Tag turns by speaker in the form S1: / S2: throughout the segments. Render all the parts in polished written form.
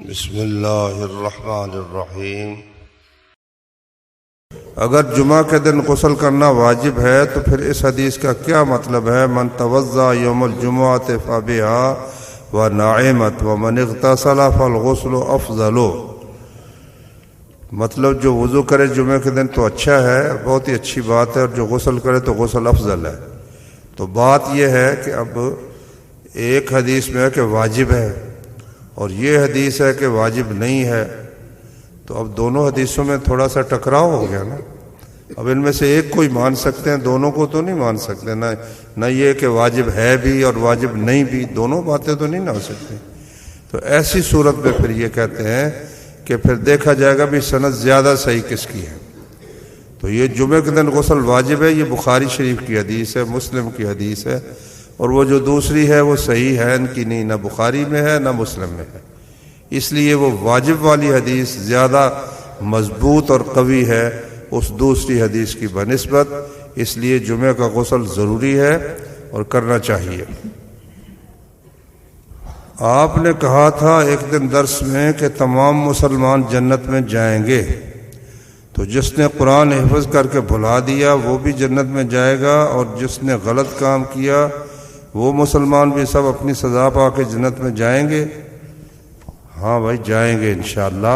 S1: بسم اللہ الرحمن الرحیم۔ اگر جمعہ کے دن غسل کرنا واجب ہے تو پھر اس حدیث کا کیا مطلب ہے؟ من توضأ یوم الجمعۃ فبها ونعمت ومن اغتسل فالغسل افضل۔ مطلب جو وضو کرے جمعہ کے دن تو اچھا ہے، بہت ہی اچھی بات ہے، اور جو غسل کرے تو غسل افضل ہے۔ تو بات یہ ہے کہ اب ایک حدیث میں ہے کہ واجب ہے اور یہ حدیث ہے کہ واجب نہیں ہے، تو اب دونوں حدیثوں میں تھوڑا سا ٹکراؤ ہو گیا نا۔ اب ان میں سے ایک کو ہی مان سکتے ہیں، دونوں کو تو نہیں مان سکتے، نہ یہ کہ واجب ہے بھی اور واجب نہیں بھی، دونوں باتیں تو نہیں نہ ہو سکتی۔ تو ایسی صورت میں پھر یہ کہتے ہیں کہ پھر دیکھا جائے گا بھی سند زیادہ صحیح کس کی ہے۔ تو یہ جمعہ کے دن غسل واجب ہے، یہ بخاری شریف کی حدیث ہے، مسلم کی حدیث ہے، اور وہ جو دوسری ہے وہ صحیح ہے ان کی نہیں، نہ بخاری میں ہے نہ مسلم میں ہے، اس لیے وہ واجب والی حدیث زیادہ مضبوط اور قوی ہے اس دوسری حدیث کی بنسبت، اس لیے جمعہ کا غسل ضروری ہے اور کرنا چاہیے۔ آپ نے کہا تھا ایک دن درس میں کہ تمام مسلمان جنت میں جائیں گے، تو جس نے قرآن حفظ کر کے بھلا دیا وہ بھی جنت میں جائے گا، اور جس نے غلط کام کیا وہ مسلمان بھی سب اپنی سزا پا کے جنت میں جائیں گے؟ ہاں بھائی جائیں گے انشاءاللہ۔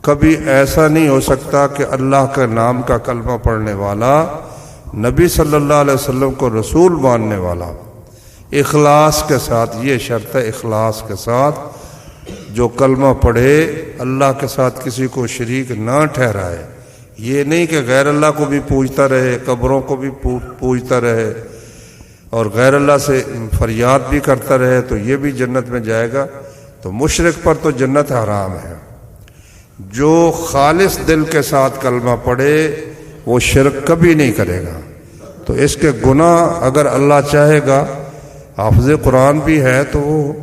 S1: کبھی ایسا نہیں ہو سکتا کہ اللہ کے نام کا کلمہ پڑھنے والا، نبی صلی اللہ علیہ وسلم کو رسول ماننے والا، اخلاص کے ساتھ، یہ شرط ہے اخلاص کے ساتھ جو کلمہ پڑھے اللہ کے ساتھ کسی کو شریک نہ ٹھہرائے، یہ نہیں کہ غیر اللہ کو بھی پوجتا رہے، قبروں کو بھی پوجتا رہے اور غیر اللہ سے فریاد بھی کرتا رہے، تو یہ بھی جنت میں جائے گا؟ تو مشرک پر تو جنت حرام ہے۔ جو خالص دل کے ساتھ کلمہ پڑھے وہ شرک کبھی نہیں کرے گا، تو اس کے گناہ اگر اللہ چاہے گا، حافظ قرآن بھی ہے تو وہ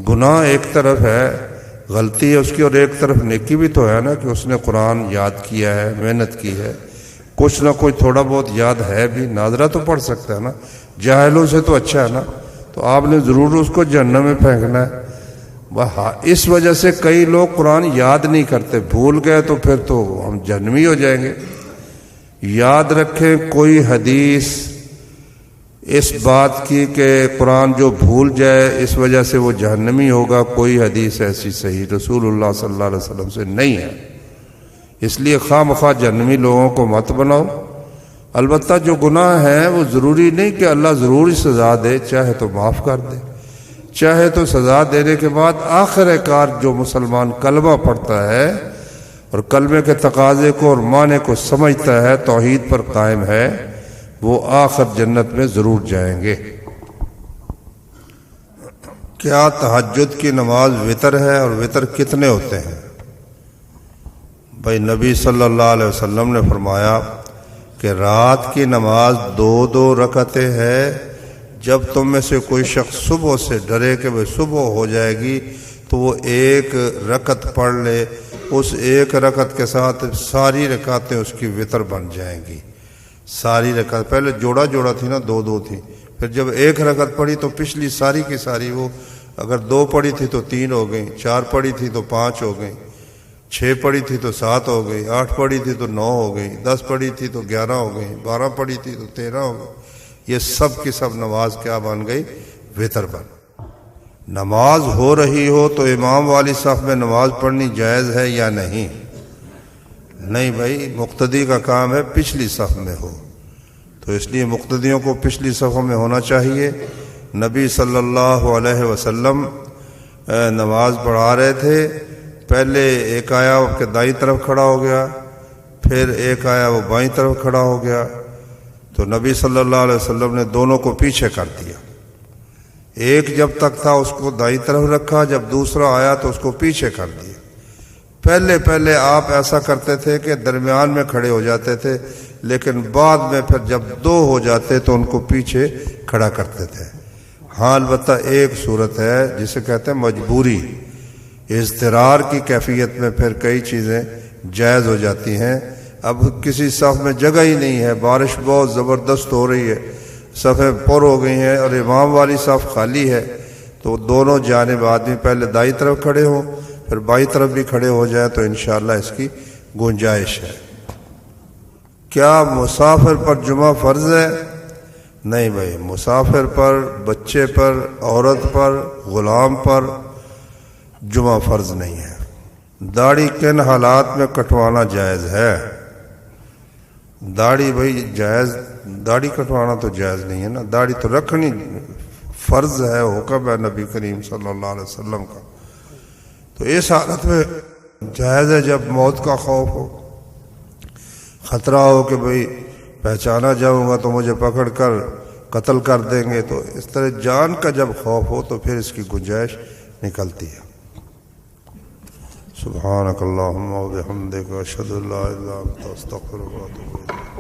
S1: گناہ ایک طرف ہے، غلطی ہے اس کی، اور ایک طرف نیکی بھی تو ہے نا کہ اس نے قرآن یاد کیا ہے، محنت کی ہے، کچھ نہ کوئی تھوڑا بہت یاد ہے بھی، ناظرہ تو پڑھ سکتا ہے نا، جاہلوں سے تو اچھا ہے نا۔ تو آپ نے ضرور اس کو جہنم میں پھینکنا ہے۔ اس وجہ سے کئی لوگ قرآن یاد نہیں کرتے، بھول گئے تو پھر تو ہم جہنمی ہو جائیں گے۔ یاد رکھیں کوئی حدیث اس بات کی کہ قرآن جو بھول جائے اس وجہ سے وہ جہنمی ہوگا، کوئی حدیث ایسی صحیح رسول اللہ صلی اللہ علیہ وسلم سے نہیں ہے، اس لیے خواہ مخواہ جہنمی لوگوں کو مت بناؤ۔ البتہ جو گناہ ہے وہ ضروری نہیں کہ اللہ ضروری سزا دے، چاہے تو معاف کر دے، چاہے تو سزا دینے کے بعد آخر کار جو مسلمان کلمہ پڑھتا ہے اور کلمے کے تقاضے کو اور معنی کو سمجھتا ہے، توحید پر قائم ہے، وہ آخر جنت میں ضرور جائیں گے۔ کیا تہجد کی نماز وتر ہے اور وتر کتنے ہوتے ہیں؟ بھائی نبی صلی اللہ علیہ وسلم نے فرمایا کہ رات کی نماز 2 رکعتیں ہے۔ جب تم میں سے کوئی شخص صبح سے ڈرے کہ وہ صبح ہو جائے گی تو وہ 1 رکعت پڑھ لے، اس 1 رکعت کے ساتھ ساری رکعتیں اس کی وتر بن جائیں گی۔ ساری رکعت پہلے جوڑا تھی نا، 2 تھی، پھر جب 1 رکعت پڑھی تو پچھلی ساری کی ساری، وہ اگر 2 پڑھی تھی تو 3 ہو گئی، 4 پڑھی تھی تو 5 ہو گئی، 6 پڑھی تھی تو 7 ہو گئی، 8 پڑھی تھی تو 9 ہو گئی، 10 پڑھی تھی تو 11 ہو گئی، 12 پڑھی تھی تو 13 ہو گئی۔ یہ سب کی سب نماز کیا بن گئی؟ وتر بن۔ نماز ہو رہی ہو تو امام والی صف میں نماز پڑھنی جائز ہے یا نہیں؟ نہیں بھائی، مقتدی کا کام ہے پچھلی صف میں ہو، تو اس لیے مقتدیوں کو پچھلی صفوں میں ہونا چاہیے۔ نبی صلی اللہ علیہ وسلم نماز پڑھا رہے تھے، پہلے ایک آیا وہ کہ دائیں طرف کھڑا ہو گیا، پھر ایک آیا وہ بائیں طرف کھڑا ہو گیا، تو نبی صلی اللہ علیہ وسلم نے دونوں کو پیچھے کر دیا۔ ایک جب تک تھا اس کو دائیں طرف رکھا، جب دوسرا آیا تو اس کو پیچھے کر دیا۔ پہلے آپ ایسا کرتے تھے کہ درمیان میں کھڑے ہو جاتے تھے، لیکن بعد میں پھر جب 2 ہو جاتے تو ان کو پیچھے کھڑا کرتے تھے۔ ہاں البتہ ایک صورت ہے جسے کہتے ہیں مجبوری، اضطرار کی کیفیت میں پھر کئی چیزیں جائز ہو جاتی ہیں۔ اب کسی صف میں جگہ ہی نہیں ہے، بارش بہت زبردست ہو رہی ہے، صفیں پر ہو گئی ہیں اور امام والی صف خالی ہے، تو دونوں جانب آدمی پہلے دائیں طرف کھڑے ہوں پھر بائیں طرف بھی کھڑے ہو جائیں تو انشاءاللہ اس کی گنجائش ہے۔ کیا مسافر پر جمعہ فرض ہے؟ نہیں بھائی، مسافر پر، بچے پر، عورت پر، غلام پر جمعہ فرض نہیں ہے۔ داڑھی کن حالات میں کٹوانا جائز ہے؟ داڑھی بھائی جائز، داڑھی کٹوانا تو جائز نہیں ہے نا، داڑھی تو رکھنی فرض ہے، حکم ہے نبی کریم صلی اللہ علیہ وسلم کا۔ تو اس حالت میں جائز ہے جب موت کا خوف ہو، خطرہ ہو کہ بھئی پہچانا جاؤں گا تو مجھے پکڑ کر قتل کر دیں گے، تو اس طرح جان کا جب خوف ہو تو پھر اس کی گنجائش نکلتی ہے۔ سبحانک اللہم و بحمدک اشہد ان لا الہ الا انت استغفرک و اتوب الیک۔